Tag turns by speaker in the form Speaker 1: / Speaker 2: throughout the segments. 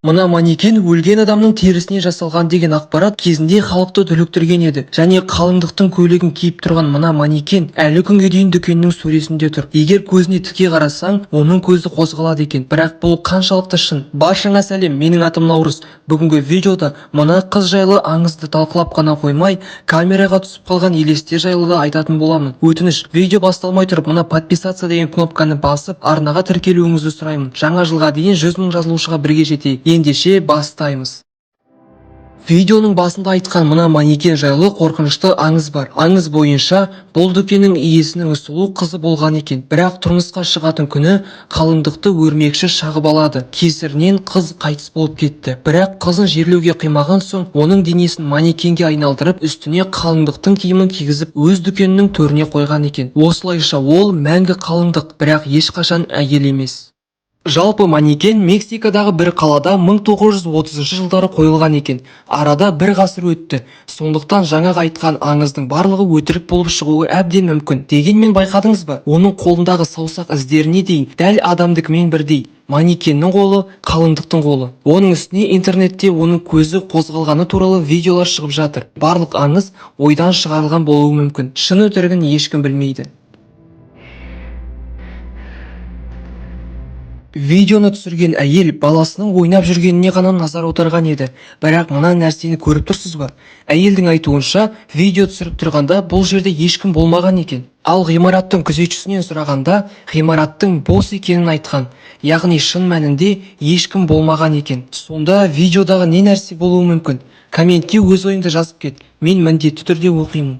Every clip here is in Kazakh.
Speaker 1: Мына манекен өлген адамның терісіне жасалған деген ақпарат кезінде халықты дүрліктірген еді. Және қалыңдықтың көйлегін киіп тұрған мына манекен әлі күнге дейін дүкеннің сөресінде тұр. Егер көзіне тіке қарасаң, оның көзі қозғалады екен. Бірақ бұл қаншалықты шын? Баршаңа сәлем, менің атым Наурыз. Бүгінгі видеода мына қыз жайлы аңызды талқылап қана қоймай, камераға түсіп қалған елестер жайлы да айтатын боламын. Өтініш, видео басталмай тұрып, мына подписаться деген кнопканы басып, арнаға тіркелуіңізді сұраймын. Жаңа жылға дейін 100 000 жазылушыға бірге жетейік. Ендеше бастаймыз. Видеоның басында айтқан мына манекен жайлы қорқынышты аңыз бар. Аңыз бойынша бұл дүкеннің иесінің сұлу қызы болған екен. Бірақ тұрмысқа шығатын күні қалыңдықты өрмекші шағып алады. Кесірінен қыз қайтыс болып кетті. Бірақ қызын жерлеуге қимаған соң, оның денесін манекенге айналдырып, үстіне қалыңдықтың киімін кигізіп, өз дүкенінің төріне қойған екен. Осылайша ол мәңгі қалыңдық, бірақ ешқашан әйел емес. Жалпы манекен Мексикадағы бір қалада 1930 жылдары қойылған екен. Арада бір ғасыр өтті. Сондықтан жаңағы айтқан аңыздың барлығы өтірік болып шығуы әбден мүмкін. Дегенмен байқадыңыз ба? Оның қолындағы саусақ іздеріне дейін дәл адамдыкімен бірдей. Манекеннің қолы қалыңдықтың қолы. Оның үстіне интернетте оның көзі қозғалғаны туралы видеолар шығып жатыр. Барлық аңыз ойдан шығарылған болуы мүмкін. Шын өтірігін ешкім білмейді. Видеоны түсірген әйел баласының ойнап жүргеніне ғана назар аударған еді. Бірақ мына нәрсені көріп тұрсыз ба? Әйелдің айтуынша, видео түсіріп тұрғанда бұл жерде ешкім болмаған екен. Ал ғимараттың күзетшісінен сұрағанда, ғимараттың бос екенін айтқан. Яғни шын мәнінде ешкім болмаған екен. Сонда видеодағы не нәрсе болуы мүмкін? Комментке өз ойыңды жазып кет. Мен міндетті түрде оқимын.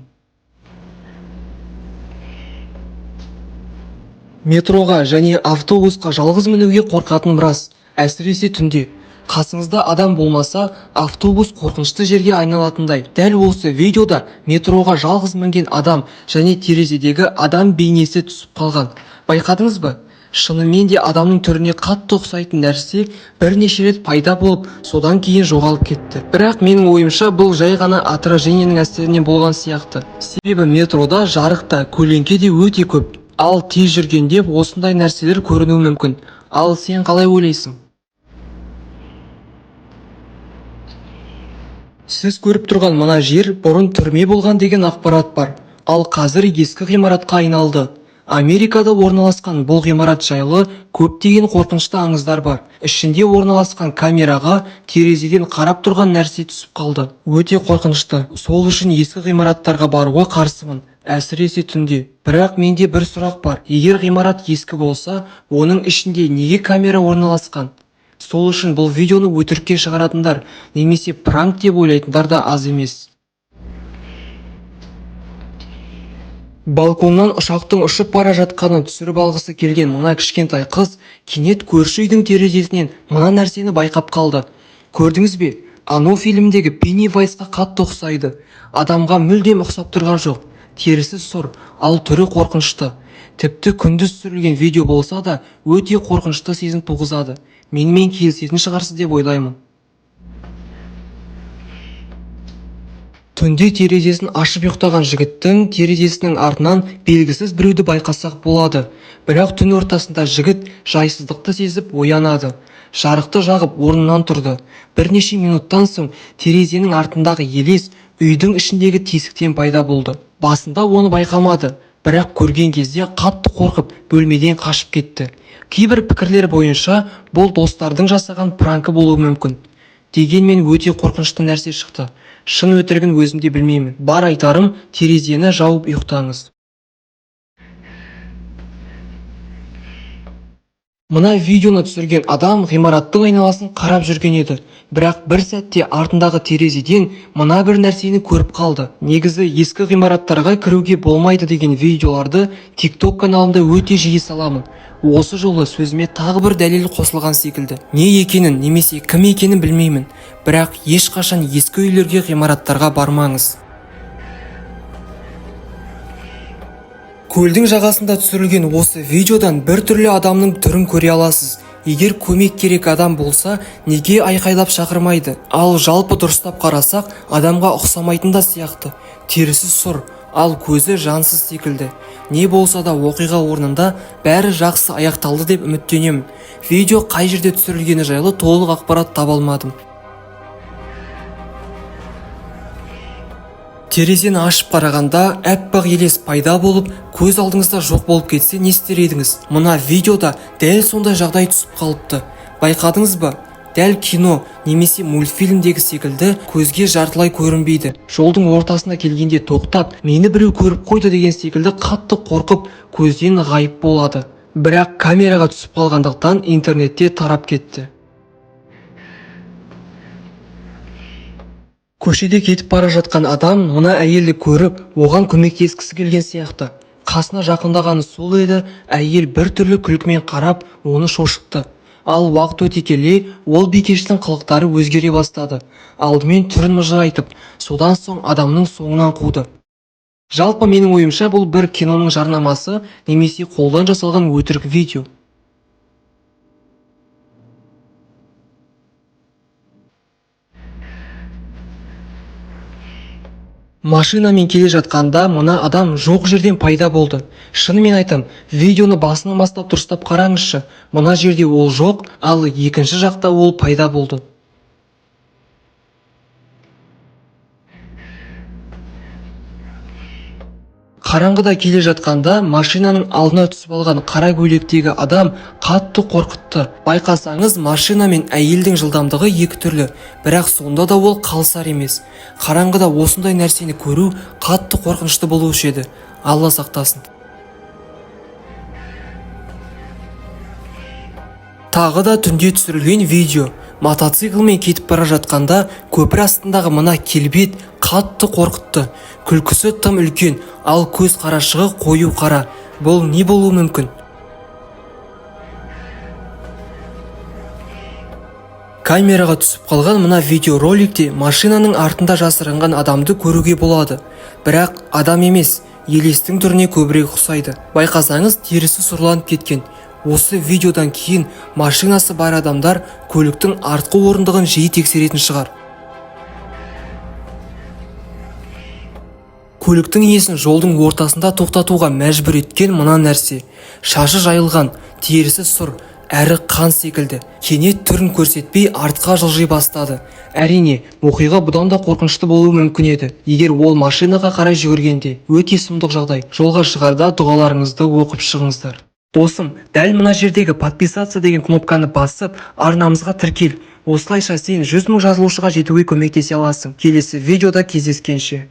Speaker 1: Метроға және автобусқа жалғыз мінуге қорқатын рас, әсіресе түнде. Қасыңызда адам болмаса, автобус қорқынышты жерге айналатындай. Дәл осы видеода метроға жалғыз мінген адам және терезедегі адам бейнесі түсіп қалған. Байқадыңыз ба? Шынымен де адамның түріне қатты ұқсайтын нәрсе бірнеше рет пайда болып, содан кейін жоғалып кетті. Бірақ менің ойымша, бұл жай ғана отражениенің әсерінен болған сияқты. Себебі метрода жарық та, көлеңке де өте көп. Ал тез жүргенде осындай нәрселер көрінуі мүмкін. Ал сен қалай ойлайсың? Сіз көріп тұрған мына жер бұрын түрме болған деген ақпарат бар. Ал қазір ескі ғимаратқа айналды. Америкада орналасқан бұл ғимарат жайлы көптеген қорқынышты аңыздар бар. Ішінде орналасқан камераға терезеден қарап тұрған нәрсе түсіп қалды. Өте қорқынышты. Сол үшін ескі ғимараттарға баруға қарсымын. Әсіресе түнде. Бірақ менде бір сұрақ бар. Егер ғимарат ескі болса, оның ішінде неге камера орналасқан? Сол үшін бұл видеоны өтірікке шығаратындар, немесе пранк деп ойлайтындар да аз емес. Балконнан ұшақтың ұшып бара жатқанын түсіріп алғысы келген мына кішкентай қыз кенет көрші үйдің терезесінен мына нәрсені байқап қалды. Көрдіңіз бе? Анау фильмдегі Пеннивайзға қатты ұқсайды. Адамға мүлдем ұқсап тұрған жоқ. Терісі сұр, ал түрі қорқынышты. Тіпті күндіз түсірілген видео болса да өте қорқынышты сезім туғызады. Менімен келісетін шығарсыз деп ойлаймын. Түнде терезесін ашып ұйықтаған жігіттің терезесінің артынан белгісіз біреуді байқасақ болады. Бірақ түн ортасында жігіт жайсыздықты сезіп оянады. Жарықты жағып орнынан тұрды. Бірнеше минуттан соң терезенің артындағы елес үйдің ішіндегі тесіктен пайда болды. Басында оны байқамады, бірақ көрген кезде қатты қорқып бөлмеден қашып кетті. Кейбір пікірлер бойынша бұл достардың жасаған пранкі болуы мүмкін. Дегенмен өте қорқынышты нәрсе шықты. Шын өтірігін өзімде білмеймін. Бар айтарым, терезені жауып ұйықтаңыз. Мына видеоны түсірген адам ғимараттың айналасын қарап жүрген еді. Бірақ бір сәтте артындағы терезеден мына бір нәрсені көріп қалды. Негізі ескі ғимараттарға кіруге болмайды деген видеоларды TikTok каналында өте жиі саламын. Осы жолы сөзіме тағы бір дәлел қосылған секілді. Не екенін немесе кім екенін білмеймін. Бірақ ешқашан ескі үйлерге, ғимараттарға бармаңыз. Көлдің жағасында түсірілген осы видеодан бір түрлі адамның түрін көре аласыз. Егер көмек керек адам болса, неге айқайлап шақырмайды? Ал жалпы дұрыстап қарасақ, адамға ұқсамайтын да сияқты. Терісі сұр, ал көзі жансыз секілді. Не болса да оқиға орнында бәрі жақсы аяқталды деп үміттенемін. Видео қай жерде түсірілгені жайлы толық ақпарат таба алмадым. Терезені ашып қарағанда әппақ елес пайда болып, көз алдыңызда жоқ болып кетсе не істер едіңіз? Мына видеода дәл сондай жағдай түсіп қалыпты. Байқадыңыз ба? Дәл кино немесе мультфильмдегі секілді көзге жартылай көрінбейді. Жолдың ортасына келгенде тоқтап, мені біреу көріп қойды деген секілді қатты қорқып, көзден ғайып болады. Бірақ камераға түсіп қалғандықтан интернетте тарап кетті. Көшеде кетіп бара жатқан адам мына әйелді көріп, оған көмектескісі келген сияқты. Қасына жақындағаны сол еді, әйел бір түрлі күлкімен қарап, оны шошытты. Ал уақыт өте келе, ол бикештің қылықтары өзгере бастады. Алдымен түрін мыжырайтып, содан соң адамның соңынан қуды. Жалпы менің ойымша бұл бір киноның жарнамасы немесе қолдан жасалған өтірік видео. Машинамен келе жатқанда мына адам жоқ жерден пайда болды. Шынымен айтам, видеоны басынан бастап дұрыстап қараңызшы. Мына жерде ол жоқ, ал екінші жақта ол пайда болды. Қараңғыда келе жатқанда машинаның алдына түсіп алған қара көйлектегі адам қатты қорқытты. Байқасаңыз, машина мен әйелдің жылдамдығы екі түрлі, бірақ сонда да ол қалысар емес. Қараңғыда осындай нәрсені көру қатты қорқынышты болушы еді. Алла сақтасын. Тағы да түнде түсірілген видео. Мотоциклмен кетіп бара жатқанда көпір астындағы мына келбет қатты қорқытты. Күлкісі тым үлкен, ал көз қарашығы қою қара. Бұл не болуы мүмкін? Камераға түсіп қалған мына видеороликте машинаның артында жасырынған адамды көруге болады. Бірақ адам емес, елестің түріне көбірек ұқсайды. Байқасаңыз, терісі сұрланып кеткен. Осы видеодан кейін машинасы бар адамдар көліктің артқы орындығын жиі тексеретін шығар. Көліктің иесін жолдың ортасында тоқтатуға мәжбүр еткен мына нәрсе. Шашы жайылған, терісі сұр, әрі қан секілді. Кенет түрін көрсетпей артқа жылжи бастады. Әрине, оқиға бұдан да қорқынышты болуы мүмкін еді. Егер ол машинаға қарай жүгіргенде, өте сұмдық жағдай. Жолға шығарда дұғаларыңызды оқып шығыңыздар. Досым, дәл мына жердегі подписаться деген кнопканы басып, арнамызға тіркел. Осылайша сен 100 000 жазылушыға жетуге көмектесе аласың. Келесі видеода кездескенше.